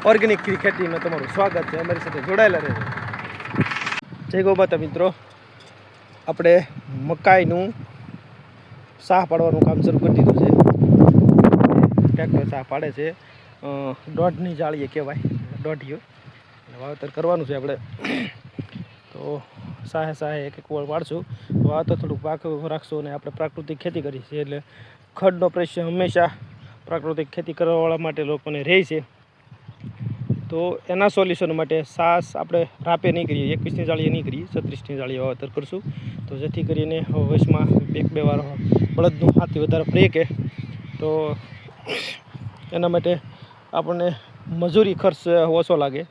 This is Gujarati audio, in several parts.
ઓર્ગેનિક ખેતીમાં તમારું સ્વાગત છે. અમારી સાથે જોડાયેલા રહેજો. જય ગૌ માતા મિત્રો. આપણે મકાઈનું સાહ પાડવાનું કામ શરૂ કરી દીધું છે. ટ્રેક્ટર સાહ પાડે છે. દોઢની જાળીએ કહેવાય, દોઢિયો વાવેતર કરવાનું છે આપણે. તો સાહે એક વળ પાડશું. વાવેતર થોડુંક પાક રાખશું અને આપણે પ્રાકૃતિક ખેતી કરી છે, એટલે ખડનો પ્રશ્ન હંમેશા પ્રાકૃતિક ખેતી કરવાવાળા માટે લોકોને રહે છે. તો એના સોલ્યુશન માટે સાસ આપણે રાપે નહીં કરીએ, 21ની જાળીએ નહીં કરીએ, 36ની જાળીએ વાવેતર કરશું. તો જેથી કરીને વર્ષમાં 1-2 વાર બળદનું હાથથી વધારે ફરે કે તો એના માટે આપણને મજૂરી ખર્ચ ઓછો લાગે.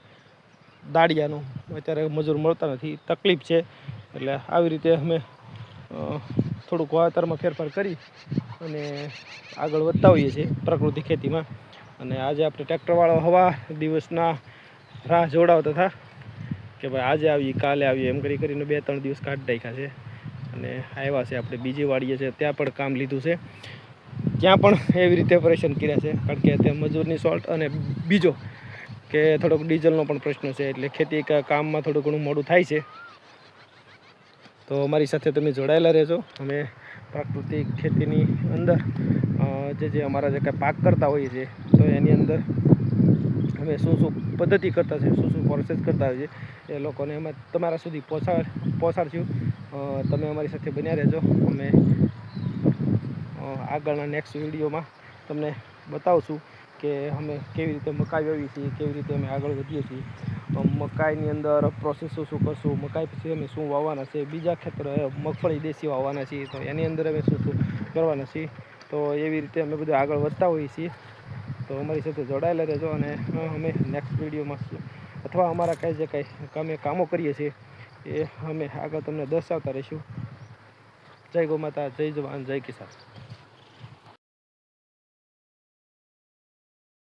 દાળિયાનું અત્યારે મજૂર મળતા નથી, તકલીફ છે. એટલે આવી રીતે અમે થોડુંક વાવેતરમાં ફેરફાર કરી અને આગળ વધતા હોઈએ છીએ પ્રાકૃતિક ખેતીમાં. અને આજે આપણે ટ્રેક્ટરવાળો હવા દિવસના રાહ જોડાવતા હતા કે ભાઈ આજે આવીએ, કાલે આવીએ, એમ કરીને 2-3 દિવસ કાઢી નાખ્યા છે. અને આવ્યા છે આપણે બીજી વાડીએ છે, ત્યાં પણ કામ લીધું છે. ત્યાં પણ એવી રીતે ઓપરેશન કર્યા છે, કારણ કે ત્યાં મજૂરની શોર્ટ અને બીજો કે થોડોક ડીઝલનો પણ પ્રશ્ન છે. એટલે ખેતી કામમાં થોડું ઘણું મોડું થાય છે. તો અમારી સાથે તમે જોડાયેલા રહેજો. અમે પ્રાકૃતિક ખેતીની અંદર જે અમારા જે કાંઈ પાક કરતા હોઈએ છીએ, તો એની અંદર અમે શું પદ્ધતિ કરતા છે, શું પ્રોસેસ કરતા હોઈએ છીએ, એ લોકોને અમે તમારા સુધી પહોંચાડશું. તમે અમારી સાથે બન્યા રહેજો. અમે આગળના નેક્સ્ટ વિડીયોમાં તમને બતાવશું કે અમે કેવી રીતે મકાઈ વાવીએ છીએ, કેવી રીતે અમે આગળ વધીએ છીએ. મકાઈની અંદર પ્રોસેસ શું કરશું, મકાઈ પછી અમે શું વાવવાના છે, બીજા ખેતર મગફળી દેશી વાવવાના છીએ, તો એની અંદર અમે શું કરવાના છીએ. તો એવી રીતે અમે બધા આગળ વધતા હોઈએ છીએ. તો અમારી સાથે જોડાયેલા રહેજો. અને અમે નેક્સ્ટ વિડીયોમાં અથવા અમારા કાંઈ કામો કરીએ છીએ એ અમે આગળ તમને દર્શાવતા રહીશું. જય ગૌ માતા, જય જવાન, જય કિસાન.